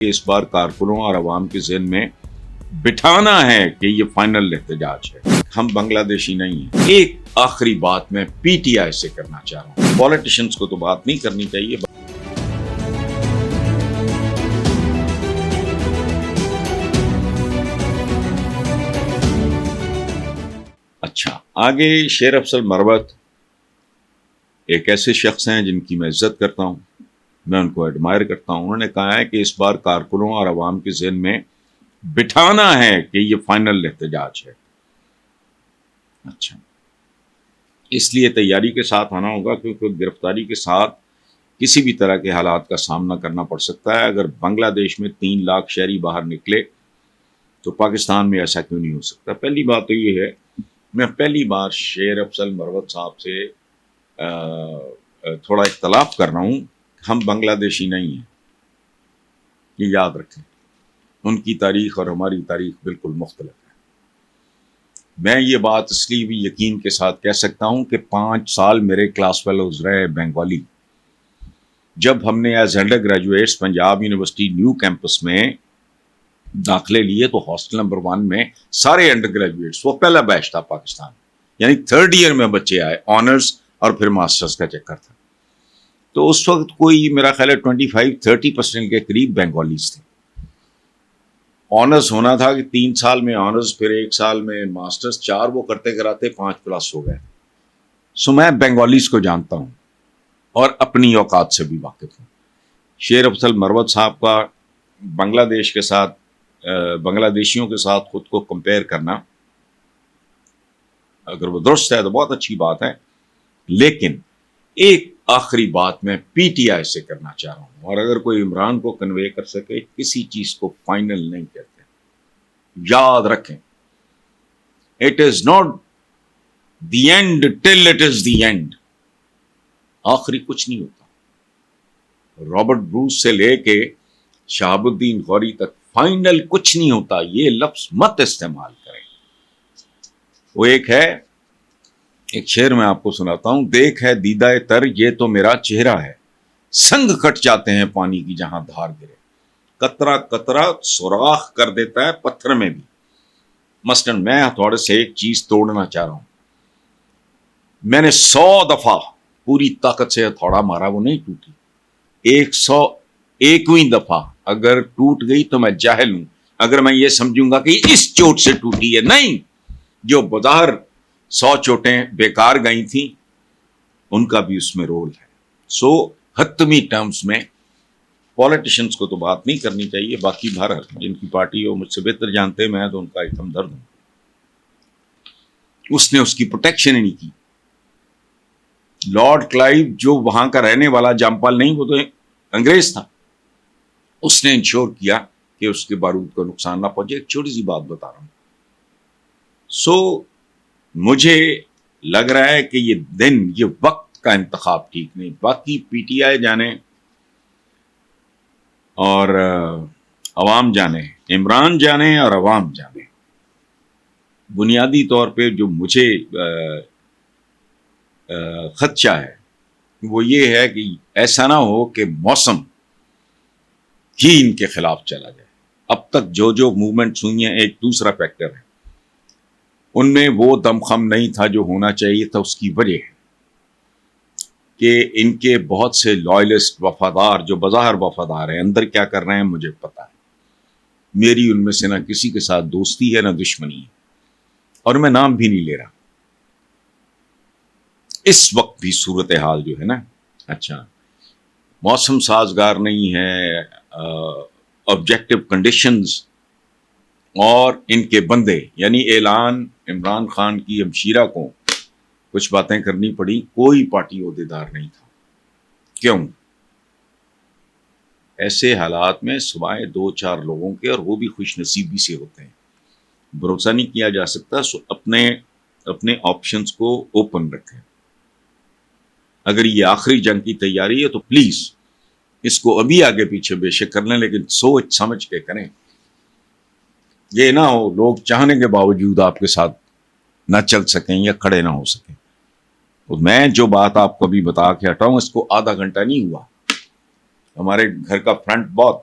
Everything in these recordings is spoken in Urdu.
اس بار کارکنوں اور عوام کے ذہن میں بٹھانا ہے کہ یہ فائنل احتجاج ہے. ہم بنگلہ دیشی نہیں ہیں. ایک آخری بات میں پی ٹی آئی سے کرنا چاہ رہا ہوں. پولیٹیشنز کو تو بات نہیں کرنی چاہیے. اچھا، آگے شیر افضل مروت ایک ایسے شخص ہیں جن کی میں عزت کرتا ہوں، میں ان کو ایڈمائر کرتا ہوں. انہوں نے کہا ہے کہ اس بار کارکنوں اور عوام کے ذہن میں بٹھانا ہے کہ یہ فائنل احتجاج ہے. اچھا، اس لیے تیاری کے ساتھ آنا ہوگا، کیونکہ گرفتاری کے ساتھ کسی بھی طرح کے حالات کا سامنا کرنا پڑ سکتا ہے. اگر بنگلہ دیش میں 3 لاکھ شہری باہر نکلے تو پاکستان میں ایسا کیوں نہیں ہو سکتا؟ پہلی بات تو یہ ہے، میں پہلی بار شیر افضل مروت صاحب سے تھوڑا اختلاف کر رہا ہوں. ہم بنگلہ دیشی نہیں ہیں، یہ یاد رکھیں. ان کی تاریخ اور ہماری تاریخ بالکل مختلف ہے. میں یہ بات اس لیے بھی یقین کے ساتھ کہہ سکتا ہوں کہ 5 سال میرے کلاس فیلوز رہے بنگالی. جب ہم نے as undergraduates Punjab university new campus میں داخلے لیے تو ہاسٹل نمبر 1 میں سارے انڈر گریجویٹس، وہ پہلا بیچ تھا پاکستان، یعنی 3rd ایئر میں بچے آئے، آنرز اور پھر ماسٹرز کا چکر تھا. تو اس وقت کوئی میرا خیال ہے 25-30% کے قریب بنگالیز تھے. آنرز ہونا تھا کہ 3 سال میں آنرز، پھر 1 سال میں ماسٹرز، 4 وہ کرتے کراتے 5+ ہو گئے. سو میں بنگالیز کو جانتا ہوں اور اپنی اوقات سے بھی واقف ہوں. شیر افضل مروت صاحب کا بنگلہ دیش کے ساتھ، بنگلہ دیشیوں کے ساتھ خود کو کمپیئر کرنا، اگر وہ درست ہے تو بہت اچھی بات ہے، لیکن ایک آخری بات میں پی ٹی آئی سے کرنا چاہ رہا ہوں. اور اگر کوئی عمران کو کنوے کر سکے، کسی چیز کو فائنل نہیں کہتے. یاد رکھیں، it is not the and till it is the end. آخری کچھ نہیں ہوتا. رابرٹ بروس سے لے کے شہاب الدین غوری تک فائنل کچھ نہیں ہوتا. یہ لفظ مت استعمال کریں. وہ ایک شعر میں آپ کو سناتا ہوں. دیکھ ہے دیدہ تر یہ تو میرا چہرہ ہے، سنگ کٹ جاتے ہیں پانی کی جہاں دھار گرے. قطرہ قطرہ سوراخ کر دیتا ہے پتھر میں بھی. مثلاً میں ہتھوڑے سے ایک چیز توڑنا چاہ رہا ہوں، میں نے 100 دفعہ پوری طاقت سے ہتھوڑا مارا، وہ نہیں ٹوٹی. 101ویں دفعہ اگر ٹوٹ گئی تو میں جاہل ہوں. اگر میں یہ سمجھوں گا کہ اس چوٹ سے ٹوٹی ہے، نہیں، جو بظاہر 100 چوٹیں بیکار گئی تھیں ان کا بھی اس میں رول ہے. سو حتمی ٹرمز میں پولیٹیشنز کو تو بات نہیں کرنی چاہیے. باقی بھارت جن کی پارٹی ہو مجھ سے بہتر جانتے ہیں، میں تو ان کا ایک ہمدرد ہوں. اس نے اس کی پروٹیکشن ہی نہیں کی. لارڈ کلائیو جو وہاں کا رہنے والا جامپال نہیں، وہ تو انگریز تھا، اس نے انشور کیا کہ اس کے بارود کو نقصان نہ پہنچے. ایک چھوٹی سی بات بتا رہا ہوں. سو مجھے لگ رہا ہے کہ یہ وقت کا انتخاب ٹھیک نہیں. باقی پی ٹی آئی جانے اور عوام جانے، عمران جانے اور عوام جانے، بنیادی طور پہ جو مجھے خدشہ ہے وہ یہ ہے کہ ایسا نہ ہو کہ موسم ہی ان کے خلاف چلا جائے. اب تک جو موومنٹس ہوئی ہیں، ایک دوسرا فیکٹر ہے، ان میں وہ دمخم نہیں تھا جو ہونا چاہیے تھا. اس کی وجہ ہے کہ ان کے بہت سے لائلسٹ وفادار جو بظاہر وفادار ہیں، اندر کیا کر رہے ہیں مجھے پتا ہے. میری ان میں سے نہ کسی کے ساتھ دوستی ہے نہ دشمنی ہے، اور میں نام بھی نہیں لے رہا. اس وقت بھی صورتحال جو ہے نا، اچھا، موسم سازگار نہیں ہے، آبجیکٹو کنڈیشنز اور ان کے بندے، یعنی اعلان عمران خان کی ہمشیرہ کو کچھ باتیں کرنی پڑی. کوئی پارٹی عہدیدار نہیں تھا. کیوں؟ ایسے حالات میں سوائے 2-4 لوگوں کے، اور وہ بھی خوش نصیبی سے ہوتے ہیں، بھروسہ نہیں کیا جا سکتا. سو اپنے آپشنز کو اوپن رکھیں. اگر یہ آخری جنگ کی تیاری ہے تو پلیز اس کو ابھی آگے پیچھے بے شک کر لیں، لیکن سوچ سمجھ کے کریں. یہ نہ ہو لوگ چاہنے کے باوجود آپ کے ساتھ نہ چل سکیں یا کھڑے نہ ہو سکیں. تو میں جو بات آپ کو ابھی بتا کے ہٹاؤں، اس کو آدھا گھنٹہ نہیں ہوا. ہمارے گھر کا فرنٹ بہت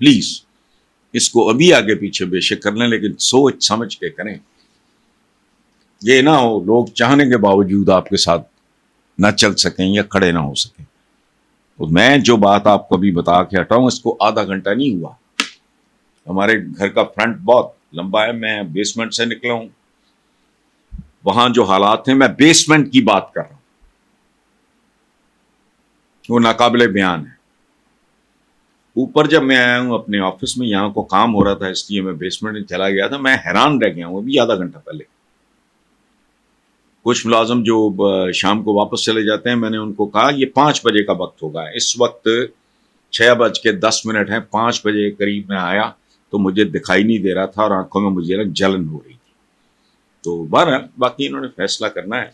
پلیز اس کو ابھی آگے پیچھے بے شک کر لیں، لیکن سوچ سمجھ کے کریں. یہ نہ ہو لوگ چاہنے کے باوجود آپ کے ساتھ نہ چل سکیں یا کھڑے نہ ہو سکیں. تو میں جو بات آپ کو ابھی بتا کے ہٹاؤں، اس کو آدھا گھنٹہ نہیں ہوا. ہمارے گھر کا فرنٹ بہت لمبا ہے، میں بیسمنٹ سے نکلا ہوں. وہاں جو حالات ہیں، میں بیسمنٹ کی بات کر رہا ہوں، وہ ناقابل بیان ہے. اوپر جب میں آیا ہوں اپنے آفس میں، یہاں کو کام ہو رہا تھا اس لیے میں بیسمنٹ میں چلا گیا تھا. میں حیران رہ گیا ہوں ابھی آدھا گھنٹہ پہلے. کچھ ملازم جو شام کو واپس چلے جاتے ہیں، میں نے ان کو کہا یہ 5 بجے کا وقت ہوگا. اس وقت 6:10 ہے. 5 بجے قریب میں آیا تو مجھے دکھائی نہیں دے رہا تھا اور آنکھوں میں مجھے جلن ہو رہی تھی. تو بہرحال باقی انہوں نے فیصلہ کرنا ہے.